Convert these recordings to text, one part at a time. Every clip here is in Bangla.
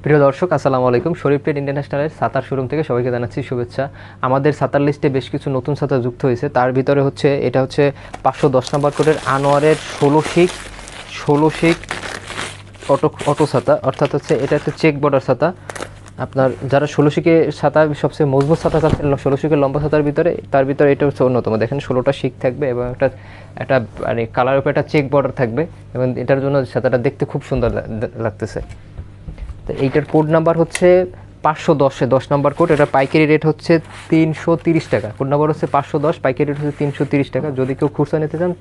প্রিয় দর্শক, আসসালামু আলাইকুম। শরীফ ট্রেড ইন্টারন্যাশনালের ছাতার শোরুম থেকে সবাইকে জানাচ্ছি শুভেচ্ছা। আমাদের ছাতার লিস্টে বেশ কিছু নতুন ছাতা যুক্ত হয়েছে। তার ভিতরে এটা হচ্ছে 510 নম্বর কোডের আনোয়ারের 16 শিক অটো ছাতা, অর্থাৎ এটা হচ্ছে চেক বর্ডার ছাতা। আপনার যারা 16 শিকের ছাতা সবচেয়ে মজবুত ছাতা চাচ্ছেন, 16 শিকের লম্বা ছাতার ভিতরে, তার ভিতরে এটা হচ্ছে অন্যতম। দেখেন 16টা শিক থাকবে এবং একটা মানে কালার উপরে একটা চেক বর্ডার থাকবে এবং এটার জন্য ছাতাটা দেখতে খুব সুন্দর লাগতেছে। তো এইটার কোড নাম্বার হচ্ছে 510 নম্বর কোড। এটা পাইকারি রেট হচ্ছে 330 টাকা। কোড নাম্বার হচ্ছে 510, পাইকারি রেট হচ্ছে 330 টাকা। যদি কেউ খুচরা নিতে চান,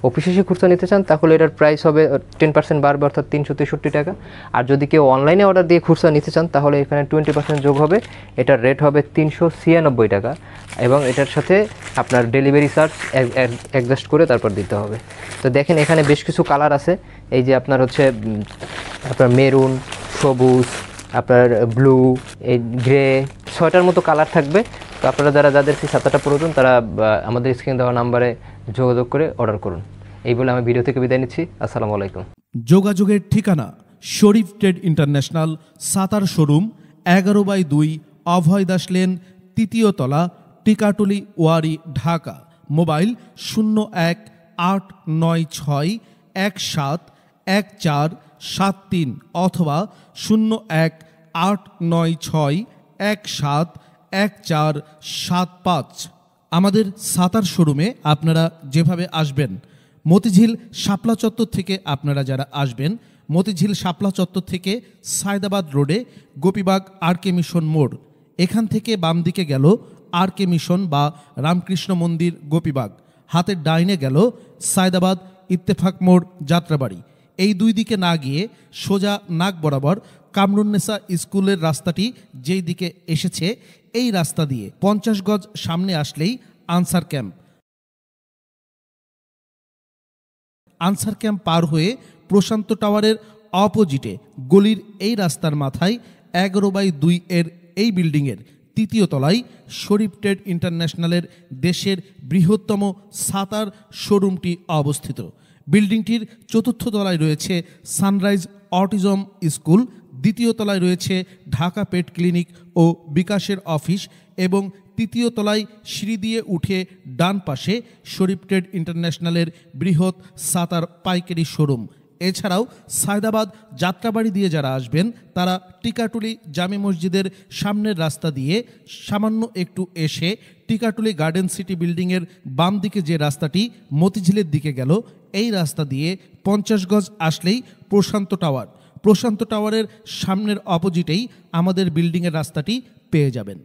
অফিসে খুচরা নিতে চান, তাহলে এটার প্রাইস হবে 10% বাড়বে, অর্থাৎ 363 টাকা। আর যদি কেউ অনলাইনে অর্ডার দিয়ে খুচরা নিতে চান, তাহলে এখানে 20% যোগ হবে, এটার রেট হবে 396 টাকা। এবং এটার সাথে আপনার ডেলিভারি চার্জ অ্যাডজাস্ট করে তারপর দিতে হবে। তো দেখেন এখানে বেশ কিছু কালার আছে। এই যে আপনার মেরুন, সবুজ, আপনার ব্লু, এই গ্রে, 6টার মতো কালার থাকবে। তো আপনারা যাদেরকে ছাতাটা প্রয়োজন তারা আমাদের স্ক্রিনে দেওয়া নাম্বারে যোগাযোগ করে অর্ডার করুন। এই বলে আমি ভিডিও থেকে বিদায় নিচ্ছি। আসসালামু আলাইকুম। যোগাযোগের ঠিকানা শরীফ ট্রেড ইন্টারন্যাশনাল ছাতার শোরুম, 11/2 অভয় দাস লেন, 3য় তলা, টিকাটুলি, ওয়ারী, ঢাকা। মোবাইল 0186171473 অথবা 018961711475। আমাদের ছাতার শোরুমে আপনারা যেভাবে আসবেন, মতিঝিল শাপলা চত্বর থেকে আপনারা যারা আসবেন, মতিঝিল শাপলা চত্বর থেকে সায়দাবাদ রোডে গোপীবাগ আর.কে মিশন মোড়, এখান থেকে বাম দিকে গেল আর.কে মিশন বা রামকৃষ্ণ মন্দির গোপীবাগ, হাতের ডাইনে গেল সায়দাবাদ ইত্তেফাক মোড় যাত্রাবাড়ি। এই দুই দিকে না গিয়ে সোজা নাক বরাবর কামরুন্নেসা স্কুলের রাস্তাটি যেই দিকে এসেছে, এই রাস্তা দিয়ে 50 গজ সামনে আসলেই আনসার ক্যাম্প। আনসার ক্যাম্প পার হয়ে প্রশান্ত টাওয়ারের অপোজিটে গলির এই রাস্তার মাথায় 11/2 এর এই বিল্ডিংয়ের 3য় তলায় শরীফ ট্রেড ইন্টারন্যাশনালের দেশের বৃহত্তম ছাতার শোরুমটি অবস্থিত। বিল্ডিংটির 4র্থ তলায় রয়েছে সানরাইজ অটিজম স্কুল, 2য় তলায় রয়েছে ঢাকা পেট ক্লিনিক ও বিকাশের অফিস এবং 3য় তলায় সিঁড়ি দিয়ে উঠে ডান পাশে শরীফ ট্রেড ইন্টারন্যাশনালের বৃহৎ ছাতার পাইকারি শোরুম। এছাড়াও সায়দাবাদ যাত্রাবাড়ি দিয়ে যারা আসবেন, তারা টিকাটুলি জামে মসজিদের সামনের রাস্তা দিয়ে সামান্য একটু এসে টিকাটুলি গার্ডেন সিটি বিল্ডিংয়ের বাম দিকে যে রাস্তাটি মতিঝিলের দিকে গেল, এই রাস্তা দিয়ে 50 গজ আসলেই প্রশান্ত টাওয়ার। প্রশান্ত টাওয়ারের সামনের অপোজিটেই আমাদের বিল্ডিংয়ের রাস্তাটি পেয়ে যাবেন।